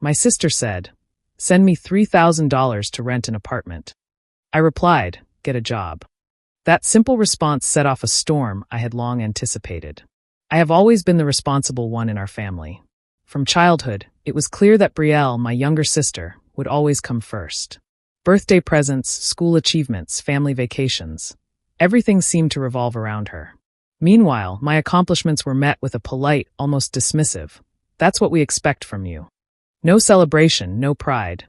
My sister said, "Send me $3,000 to rent an apartment." I replied, "Get a job." That simple response set off a storm I had long anticipated. I have always been the responsible one in our family. From childhood, it was clear that Brielle, my younger sister, would always come first. Birthday presents, school achievements, family vacations. Everything seemed to revolve around her. Meanwhile, my accomplishments were met with a polite, almost dismissive, "That's what we expect from you." No celebration, no pride.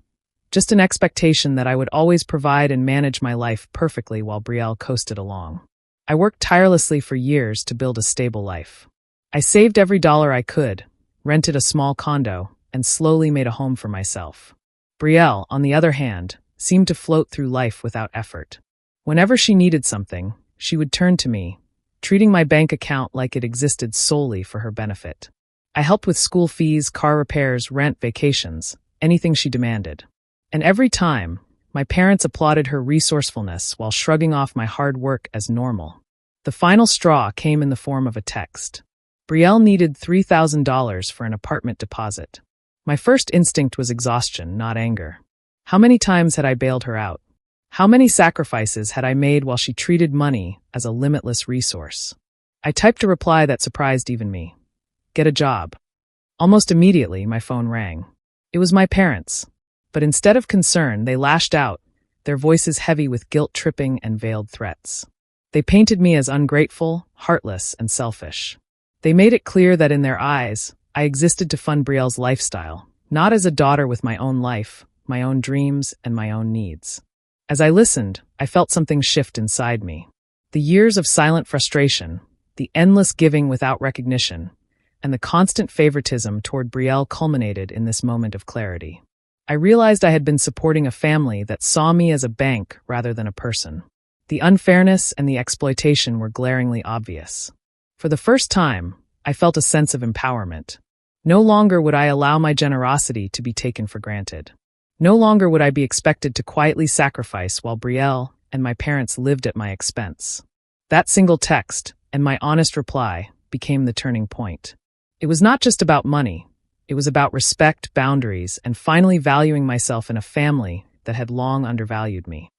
Just an expectation that I would always provide and manage my life perfectly while Brielle coasted along. I worked tirelessly for years to build a stable life. I saved every dollar I could, rented a small condo, and slowly made a home for myself. Brielle, on the other hand, seemed to float through life without effort. Whenever she needed something, she would turn to me, treating my bank account like it existed solely for her benefit. I helped with school fees, car repairs, rent, vacations, anything she demanded. And every time, my parents applauded her resourcefulness while shrugging off my hard work as normal. The final straw came in the form of a text. Brielle needed $3,000 for an apartment deposit. My first instinct was exhaustion, not anger. How many times had I bailed her out? How many sacrifices had I made while she treated money as a limitless resource? I typed a reply that surprised even me. "Get a job." Almost immediately, my phone rang. It was my parents. But instead of concern, they lashed out, their voices heavy with guilt-tripping and veiled threats. They painted me as ungrateful, heartless, and selfish. They made it clear that in their eyes, I existed to fund Brielle's lifestyle, not as a daughter with my own life, my own dreams, and my own needs. As I listened, I felt something shift inside me. The years of silent frustration, the endless giving without recognition, and the constant favoritism toward Brielle culminated in this moment of clarity. I realized I had been supporting a family that saw me as a bank rather than a person. The unfairness and the exploitation were glaringly obvious. For the first time, I felt a sense of empowerment. No longer would I allow my generosity to be taken for granted. No longer would I be expected to quietly sacrifice while Brielle and my parents lived at my expense. That single text, and my honest reply, became the turning point. It was not just about money. It was about respect, boundaries, and finally valuing myself in a family that had long undervalued me.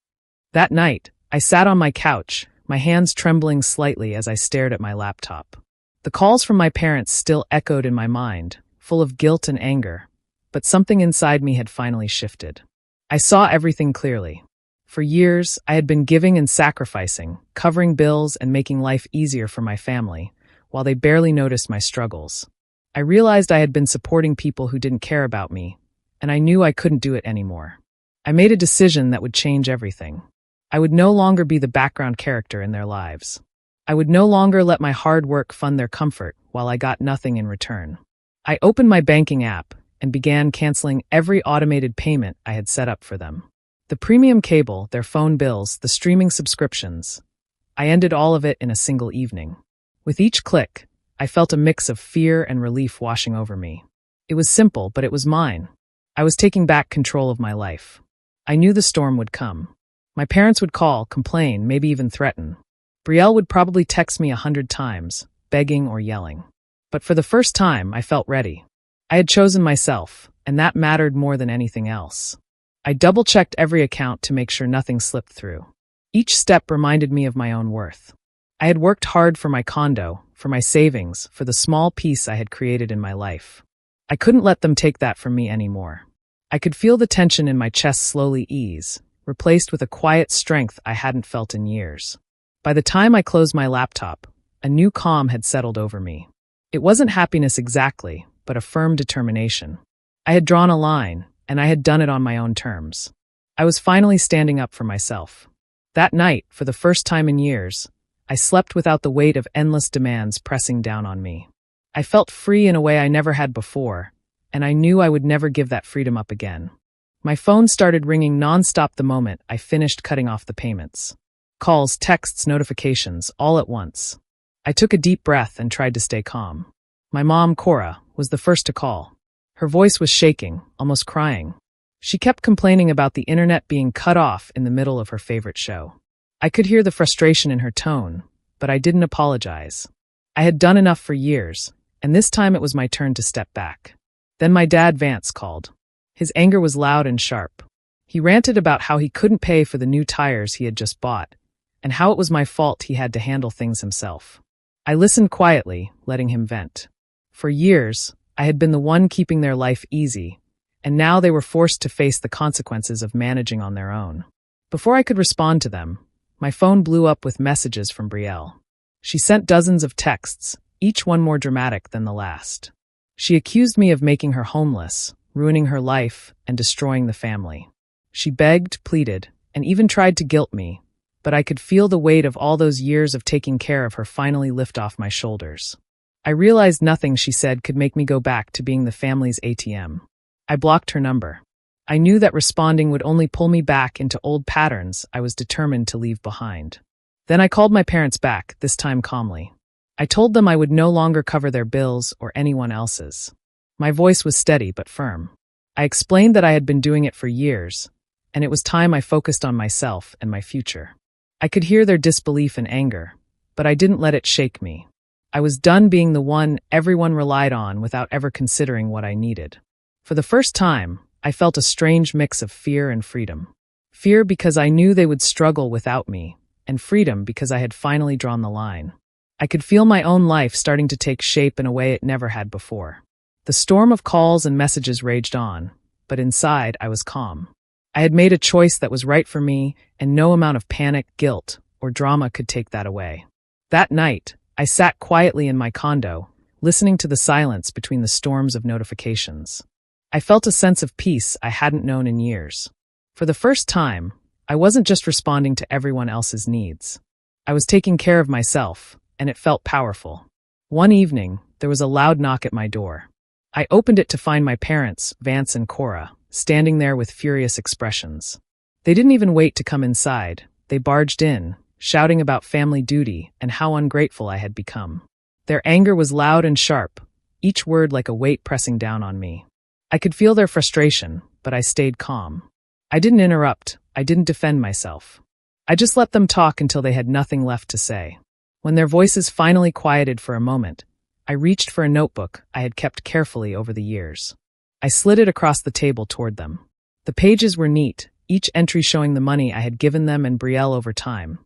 That night, I sat on my couch, my hands trembling slightly as I stared at my laptop. The calls from my parents still echoed in my mind, full of guilt and anger, but something inside me had finally shifted. I saw everything clearly. For years, I had been giving and sacrificing, covering bills and making life easier for my family, while they barely noticed my struggles. I realized I had been supporting people who didn't care about me, and I knew I couldn't do it anymore. I made a decision that would change everything. I would no longer be the background character in their lives. I would no longer let my hard work fund their comfort while I got nothing in return. I opened my banking app and began canceling every automated payment I had set up for them. The premium cable, their phone bills, the streaming subscriptions. I ended all of it in a single evening. With each click, I felt a mix of fear and relief washing over me. It was simple, but it was mine. I was taking back control of my life. I knew the storm would come. My parents would call, complain, maybe even threaten. Brielle would probably text me 100 times, begging or yelling. But for the first time, I felt ready. I had chosen myself, and that mattered more than anything else. I double-checked every account to make sure nothing slipped through. Each step reminded me of my own worth. I had worked hard for my condo, for my savings, for the small peace I had created in my life. I couldn't let them take that from me anymore. I could feel the tension in my chest slowly ease, replaced with a quiet strength I hadn't felt in years. By the time I closed my laptop, a new calm had settled over me. It wasn't happiness exactly, but a firm determination. I had drawn a line, and I had done it on my own terms. I was finally standing up for myself. That night, for the first time in years, I slept without the weight of endless demands pressing down on me. I felt free in a way I never had before, and I knew I would never give that freedom up again. My phone started ringing nonstop the moment I finished cutting off the payments. Calls, texts, notifications, all at once. I took a deep breath and tried to stay calm. My mom, Cora, was the first to call. Her voice was shaking, almost crying. She kept complaining about the internet being cut off in the middle of her favorite show. I could hear the frustration in her tone, but I didn't apologize. I had done enough for years, and this time it was my turn to step back. Then my dad, Vance, called. His anger was loud and sharp. He ranted about how he couldn't pay for the new tires he had just bought, and how it was my fault he had to handle things himself. I listened quietly, letting him vent. For years, I had been the one keeping their life easy, and now they were forced to face the consequences of managing on their own. Before I could respond to them, my phone blew up with messages from Brielle. She sent dozens of texts, each one more dramatic than the last. She accused me of making her homeless, ruining her life, and destroying the family. She begged, pleaded, and even tried to guilt me, but I could feel the weight of all those years of taking care of her finally lift off my shoulders. I realized nothing she said could make me go back to being the family's ATM. I blocked her number. I knew that responding would only pull me back into old patterns I was determined to leave behind. Then I called my parents back, this time calmly. I told them I would no longer cover their bills or anyone else's. My voice was steady but firm. I explained that I had been doing it for years, and it was time I focused on myself and my future. I could hear their disbelief and anger, but I didn't let it shake me. I was done being the one everyone relied on without ever considering what I needed. For the first time, I felt a strange mix of fear and freedom. Fear because I knew they would struggle without me, and freedom because I had finally drawn the line. I could feel my own life starting to take shape in a way it never had before. The storm of calls and messages raged on, but inside I was calm. I had made a choice that was right for me, and no amount of panic, guilt, or drama could take that away. That night, I sat quietly in my condo, listening to the silence between the storms of notifications. I felt a sense of peace I hadn't known in years. For the first time, I wasn't just responding to everyone else's needs. I was taking care of myself, and it felt powerful. One evening, there was a loud knock at my door. I opened it to find my parents, Vance and Cora, standing there with furious expressions. They didn't even wait to come inside. They barged in, shouting about family duty and how ungrateful I had become. Their anger was loud and sharp, each word like a weight pressing down on me. I could feel their frustration, but I stayed calm. I didn't interrupt. I didn't defend myself. I just let them talk until they had nothing left to say. When their voices finally quieted for a moment, I reached for a notebook I had kept carefully over the years. I slid it across the table toward them. The pages were neat, each entry showing the money I had given them and Brielle over time.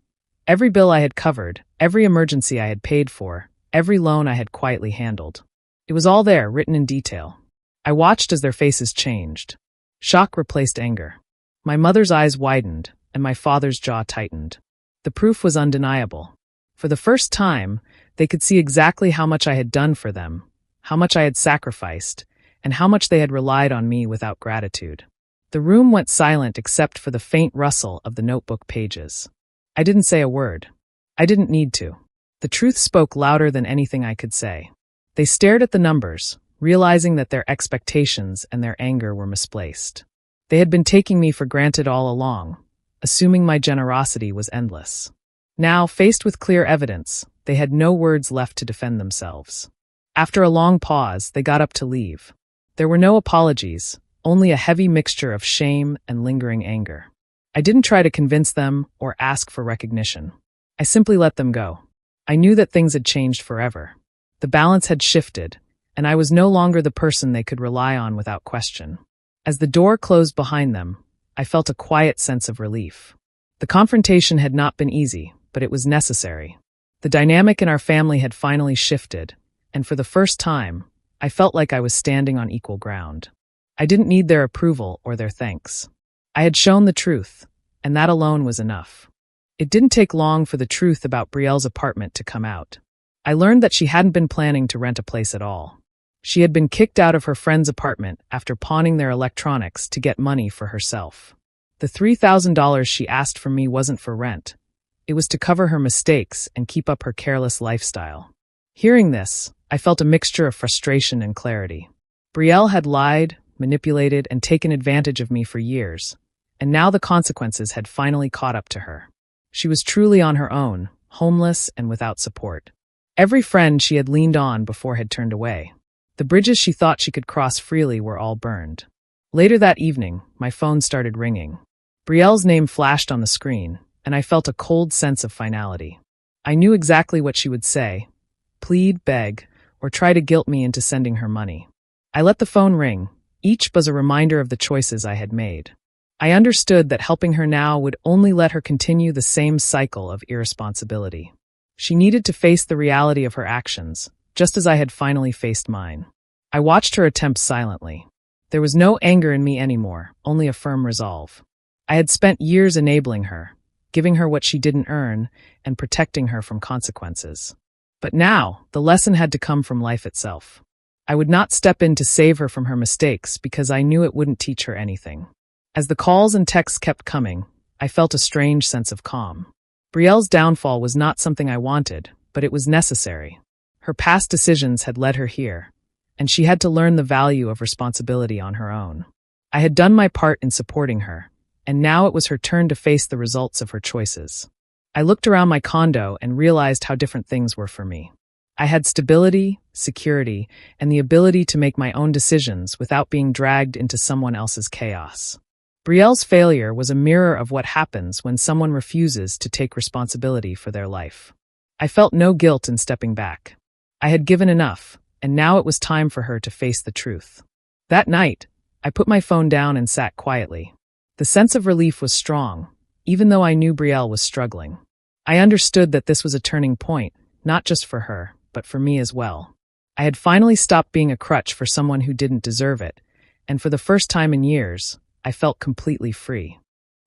Every bill I had covered, every emergency I had paid for, every loan I had quietly handled. It was all there, written in detail. I watched as their faces changed. Shock replaced anger. My mother's eyes widened, and my father's jaw tightened. The proof was undeniable. For the first time, they could see exactly how much I had done for them, how much I had sacrificed, and how much they had relied on me without gratitude. The room went silent except for the faint rustle of the notebook pages. I didn't say a word. I didn't need to. The truth spoke louder than anything I could say. They stared at the numbers, realizing that their expectations and their anger were misplaced. They had been taking me for granted all along, assuming my generosity was endless. Now, faced with clear evidence, they had no words left to defend themselves. After a long pause, they got up to leave. There were no apologies, only a heavy mixture of shame and lingering anger. I didn't try to convince them or ask for recognition. I simply let them go. I knew that things had changed forever. The balance had shifted, and I was no longer the person they could rely on without question. As the door closed behind them, I felt a quiet sense of relief. The confrontation had not been easy, but it was necessary. The dynamic in our family had finally shifted, and for the first time, I felt like I was standing on equal ground. I didn't need their approval or their thanks. I had shown the truth, and that alone was enough. It didn't take long for the truth about Brielle's apartment to come out. I learned that she hadn't been planning to rent a place at all. She had been kicked out of her friend's apartment after pawning their electronics to get money for herself. The $3,000 she asked from me wasn't for rent. It was to cover her mistakes and keep up her careless lifestyle. Hearing this, I felt a mixture of frustration and clarity. Brielle had lied, manipulated, and taken advantage of me for years, and now the consequences had finally caught up to her. She was truly on her own, homeless and without support. Every friend she had leaned on before had turned away. The bridges she thought she could cross freely were all burned. Later that evening, my phone started ringing. Brielle's name flashed on the screen, and I felt a cold sense of finality. I knew exactly what she would say: plead, beg, or try to guilt me into sending her money. I let the phone ring, Each was a reminder of the choices I had made. I understood that helping her now would only let her continue the same cycle of irresponsibility. She needed to face the reality of her actions, just as I had finally faced mine. I watched her attempt silently. There was no anger in me anymore, only a firm resolve. I had spent years enabling her, giving her what she didn't earn, and protecting her from consequences. But now, the lesson had to come from life itself. I would not step in to save her from her mistakes because I knew it wouldn't teach her anything. As the calls and texts kept coming, I felt a strange sense of calm. Brielle's downfall was not something I wanted, but it was necessary. Her past decisions had led her here, and she had to learn the value of responsibility on her own. I had done my part in supporting her, and now it was her turn to face the results of her choices. I looked around my condo and realized how different things were for me. I had stability, security, and the ability to make my own decisions without being dragged into someone else's chaos. Brielle's failure was a mirror of what happens when someone refuses to take responsibility for their life. I felt no guilt in stepping back. I had given enough, and now it was time for her to face the truth. That night, I put my phone down and sat quietly. The sense of relief was strong, even though I knew Brielle was struggling. I understood that this was a turning point, not just for her, but for me as well. I had finally stopped being a crutch for someone who didn't deserve it, and for the first time in years, I felt completely free.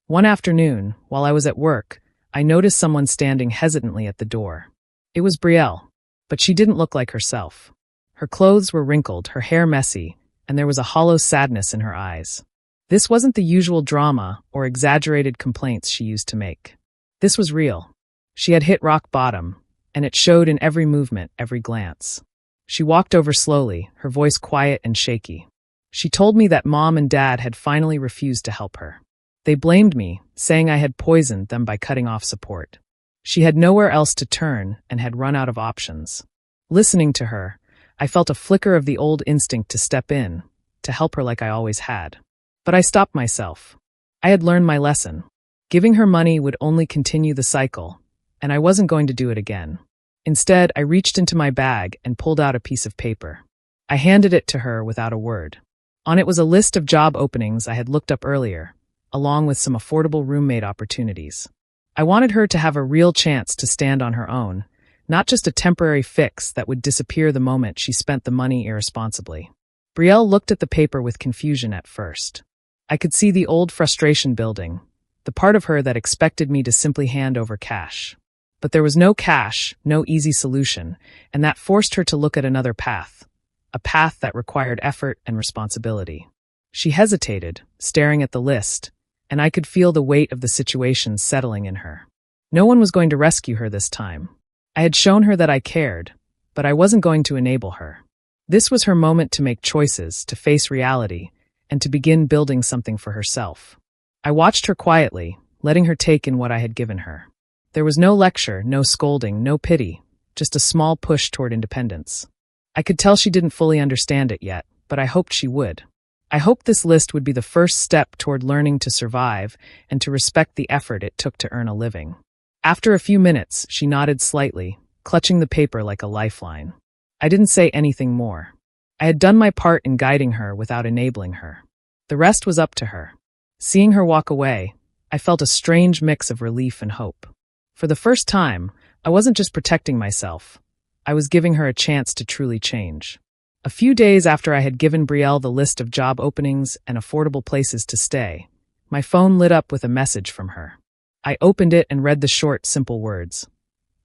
One afternoon, while I was at work, I noticed someone standing hesitantly at the door. It was Brielle, but she didn't look like herself. Her clothes were wrinkled, her hair messy, and there was a hollow sadness in her eyes. This wasn't the usual drama or exaggerated complaints she used to make. This was real. She had hit rock bottom, and it showed in every movement, every glance. She walked over slowly, her voice quiet and shaky. She told me that Mom and Dad had finally refused to help her. They blamed me, saying I had poisoned them by cutting off support. She had nowhere else to turn and had run out of options. Listening to her, I felt a flicker of the old instinct to step in, to help her like I always had. But I stopped myself. I had learned my lesson. Giving her money would only continue the cycle, and I wasn't going to do it again. Instead, I reached into my bag and pulled out a piece of paper. I handed it to her without a word. On it was a list of job openings I had looked up earlier, along with some affordable roommate opportunities. I wanted her to have a real chance to stand on her own, not just a temporary fix that would disappear the moment she spent the money irresponsibly. Brielle looked at the paper with confusion at first. I could see the old frustration building, the part of her that expected me to simply hand over cash. But there was no cash, no easy solution, and that forced her to look at another path. A path that required effort and responsibility. She hesitated, staring at the list, and I could feel the weight of the situation settling in her. No one was going to rescue her this time. I had shown her that I cared, but I wasn't going to enable her. This was her moment to make choices, to face reality, and to begin building something for herself. I watched her quietly, letting her take in what I had given her. There was no lecture, no scolding, no pity, just a small push toward independence. I could tell she didn't fully understand it yet, but I hoped she would. I hoped this list would be the first step toward learning to survive and to respect the effort it took to earn a living. After a few minutes, she nodded slightly, clutching the paper like a lifeline. I didn't say anything more. I had done my part in guiding her without enabling her. The rest was up to her. Seeing her walk away, I felt a strange mix of relief and hope. For the first time, I wasn't just protecting myself. I was giving her a chance to truly change. A few days after I had given Brielle the list of job openings and affordable places to stay, my phone lit up with a message from her. I opened it and read the short, simple words.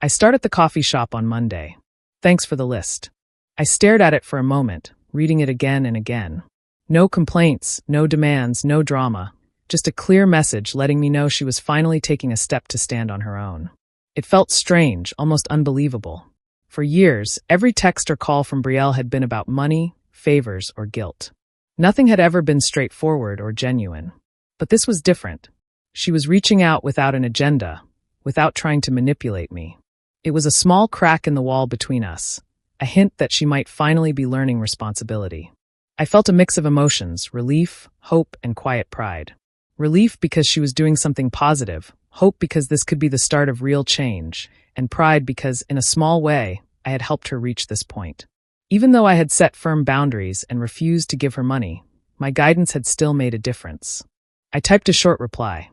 I start at the coffee shop on Monday. Thanks for the list. I stared at it for a moment, reading it again and again. No complaints, no demands, no drama. Just a clear message letting me know she was finally taking a step to stand on her own. It felt strange, almost unbelievable. For years, every text or call from Brielle had been about money, favors, or guilt. Nothing had ever been straightforward or genuine. But this was different. She was reaching out without an agenda, without trying to manipulate me. It was a small crack in the wall between us, a hint that she might finally be learning responsibility. I felt a mix of emotions, relief, hope, and quiet pride. Relief because she was doing something positive, hope because this could be the start of real change, and pride because, in a small way, I had helped her reach this point. Even though I had set firm boundaries and refused to give her money, my guidance had still made a difference. I typed a short reply.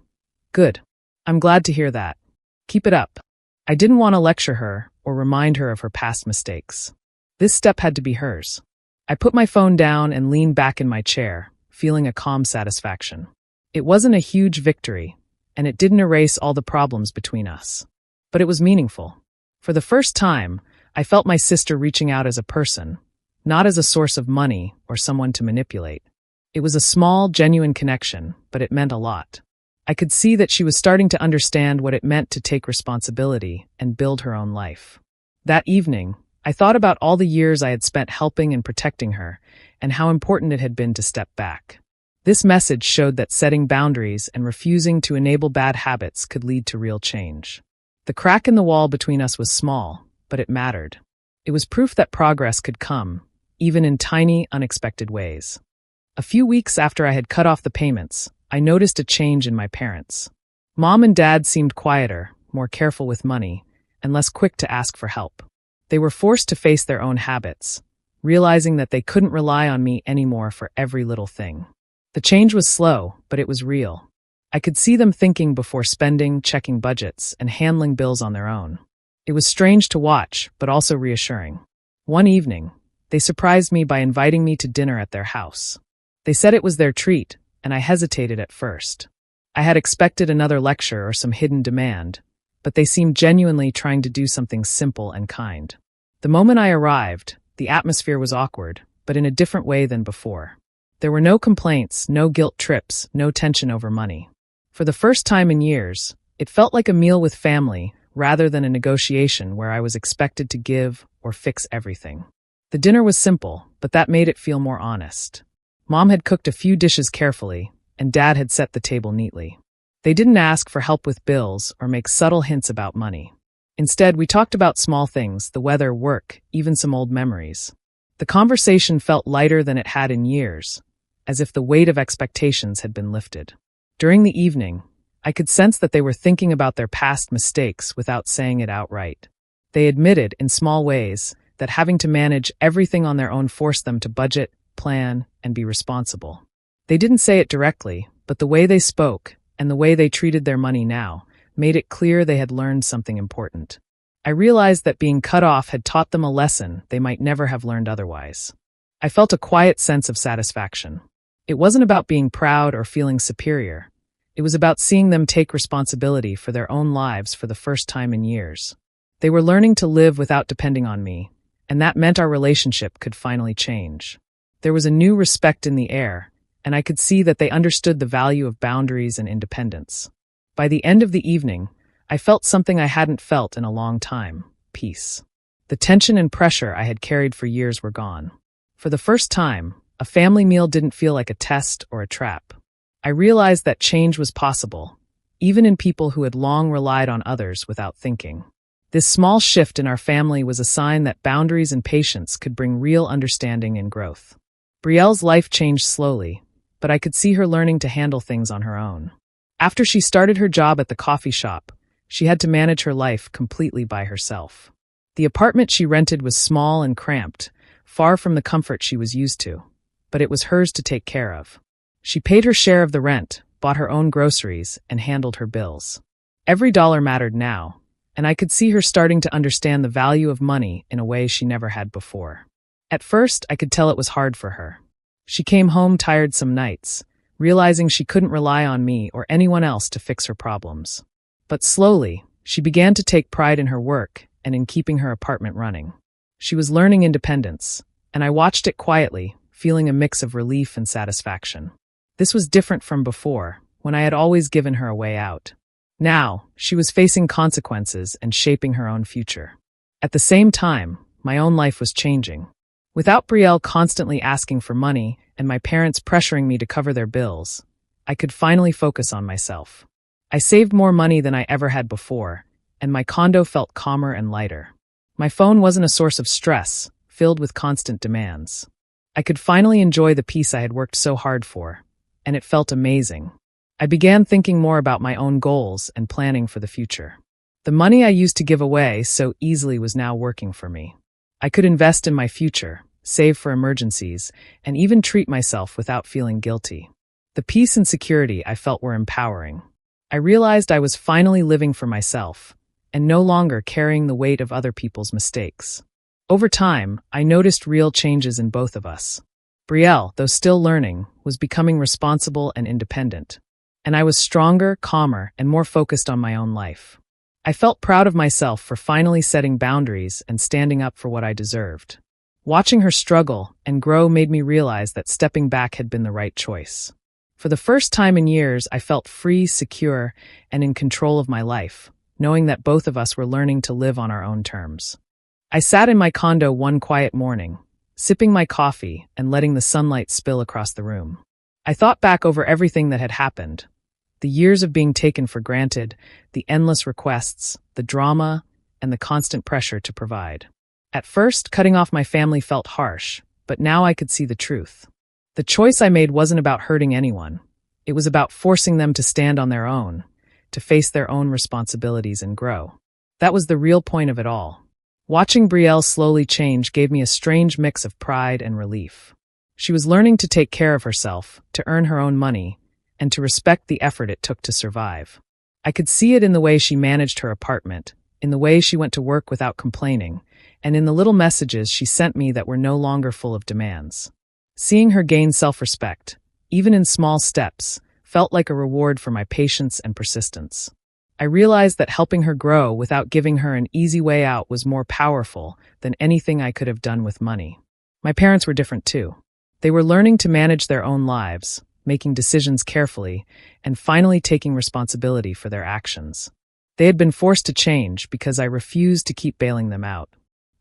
Good. I'm glad to hear that. Keep it up. I didn't want to lecture her or remind her of her past mistakes. This step had to be hers. I put my phone down and leaned back in my chair, feeling a calm satisfaction. It wasn't a huge victory, and it didn't erase all the problems between us. But it was meaningful. For the first time, I felt my sister reaching out as a person, not as a source of money or someone to manipulate. It was a small, genuine connection, but it meant a lot. I could see that she was starting to understand what it meant to take responsibility and build her own life. That evening, I thought about all the years I had spent helping and protecting her, and how important it had been to step back. This message showed that setting boundaries and refusing to enable bad habits could lead to real change. The crack in the wall between us was small, but it mattered. It was proof that progress could come, even in tiny, unexpected ways. A few weeks after I had cut off the payments, I noticed a change in my parents. Mom and Dad seemed quieter, more careful with money, and less quick to ask for help. They were forced to face their own habits, realizing that they couldn't rely on me anymore for every little thing. The change was slow, but it was real. I could see them thinking before spending, checking budgets, and handling bills on their own. It was strange to watch, but also reassuring. One evening, they surprised me by inviting me to dinner at their house. They said it was their treat, and I hesitated at first. I had expected another lecture or some hidden demand, but they seemed genuinely trying to do something simple and kind. The moment I arrived, the atmosphere was awkward, but in a different way than before. There were no complaints, no guilt trips, no tension over money. For the first time in years, it felt like a meal with family rather than a negotiation where I was expected to give or fix everything. The dinner was simple, but that made it feel more honest. Mom had cooked a few dishes carefully, and Dad had set the table neatly. They didn't ask for help with bills or make subtle hints about money. Instead, we talked about small things, the weather, work, even some old memories. The conversation felt lighter than it had in years, as if the weight of expectations had been lifted. During the evening, I could sense that they were thinking about their past mistakes without saying it outright. They admitted, in small ways, that having to manage everything on their own forced them to budget, plan, and be responsible. They didn't say it directly, but the way they spoke, and the way they treated their money now, made it clear they had learned something important. I realized that being cut off had taught them a lesson they might never have learned otherwise. I felt a quiet sense of satisfaction. It wasn't about being proud or feeling superior. It was about seeing them take responsibility for their own lives for the first time in years. They were learning to live without depending on me, and that meant our relationship could finally change. There was a new respect in the air, and I could see that they understood the value of boundaries and independence. By the end of the evening, I felt something I hadn't felt in a long time: peace. The tension and pressure I had carried for years were gone. For the first time, a family meal didn't feel like a test or a trap. I realized that change was possible, even in people who had long relied on others without thinking. This small shift in our family was a sign that boundaries and patience could bring real understanding and growth. Brielle's life changed slowly, but I could see her learning to handle things on her own. After she started her job at the coffee shop, she had to manage her life completely by herself. The apartment she rented was small and cramped, far from the comfort she was used to, but it was hers to take care of. She paid her share of the rent, bought her own groceries, and handled her bills. Every dollar mattered now, and I could see her starting to understand the value of money in a way she never had before. At first, I could tell it was hard for her. She came home tired some nights, realizing she couldn't rely on me or anyone else to fix her problems. But slowly, she began to take pride in her work and in keeping her apartment running. She was learning independence, and I watched it quietly, feeling a mix of relief and satisfaction. This was different from before, when I had always given her a way out. Now, she was facing consequences and shaping her own future. At the same time, my own life was changing. Without Brielle constantly asking for money and my parents pressuring me to cover their bills, I could finally focus on myself. I saved more money than I ever had before, and my condo felt calmer and lighter. My phone wasn't a source of stress, filled with constant demands. I could finally enjoy the peace I had worked so hard for, and it felt amazing. I began thinking more about my own goals and planning for the future. The money I used to give away so easily was now working for me. I could invest in my future, save for emergencies, and even treat myself without feeling guilty. The peace and security I felt were empowering. I realized I was finally living for myself, and no longer carrying the weight of other people's mistakes. Over time, I noticed real changes in both of us. Brielle, though still learning, was becoming responsible and independent. And I was stronger, calmer, and more focused on my own life. I felt proud of myself for finally setting boundaries and standing up for what I deserved. Watching her struggle and grow made me realize that stepping back had been the right choice. For the first time in years, I felt free, secure, and in control of my life, knowing that both of us were learning to live on our own terms. I sat in my condo one quiet morning, sipping my coffee and letting the sunlight spill across the room. I thought back over everything that had happened. The years of being taken for granted, the endless requests, the drama, and the constant pressure to provide. At first, cutting off my family felt harsh, but now I could see the truth. The choice I made wasn't about hurting anyone. It was about forcing them to stand on their own, to face their own responsibilities and grow. That was the real point of it all. Watching Brielle slowly change gave me a strange mix of pride and relief. She was learning to take care of herself, to earn her own money, and to respect the effort it took to survive. I could see it in the way she managed her apartment, in the way she went to work without complaining, and in the little messages she sent me that were no longer full of demands. Seeing her gain self-respect, even in small steps, felt like a reward for my patience and persistence. I realized that helping her grow without giving her an easy way out was more powerful than anything I could have done with money. My parents were different too. They were learning to manage their own lives, making decisions carefully, and finally taking responsibility for their actions. They had been forced to change because I refused to keep bailing them out.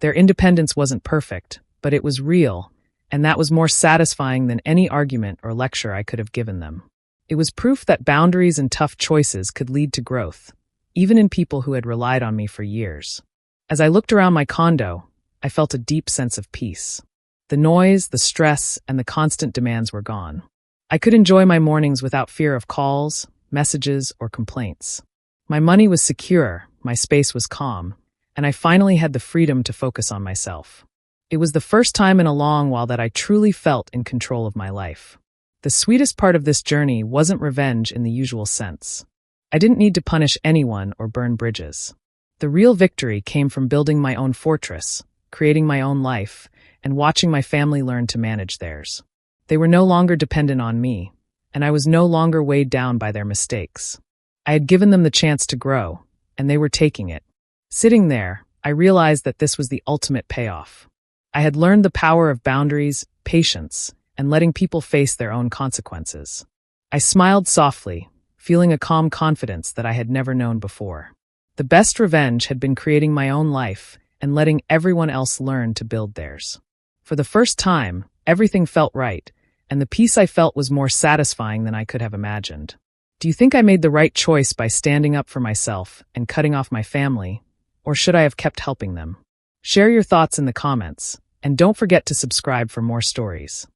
Their independence wasn't perfect, but it was real, and that was more satisfying than any argument or lecture I could have given them. It was proof that boundaries and tough choices could lead to growth, even in people who had relied on me for years. As I looked around my condo, I felt a deep sense of peace. The noise, the stress, and the constant demands were gone. I could enjoy my mornings without fear of calls, messages, or complaints. My money was secure, my space was calm, and I finally had the freedom to focus on myself. It was the first time in a long while that I truly felt in control of my life. The sweetest part of this journey wasn't revenge in the usual sense. I didn't need to punish anyone or burn bridges. The real victory came from building my own fortress, creating my own life, and watching my family learn to manage theirs. They were no longer dependent on me, and I was no longer weighed down by their mistakes. I had given them the chance to grow, and they were taking it. Sitting there, I realized that this was the ultimate payoff. I had learned the power of boundaries, patience, and letting people face their own consequences. I smiled softly, feeling a calm confidence that I had never known before. The best revenge had been creating my own life and letting everyone else learn to build theirs. For the first time, everything felt right, and the peace I felt was more satisfying than I could have imagined. Do you think I made the right choice by standing up for myself and cutting off my family, or should I have kept helping them? Share your thoughts in the comments, and don't forget to subscribe for more stories.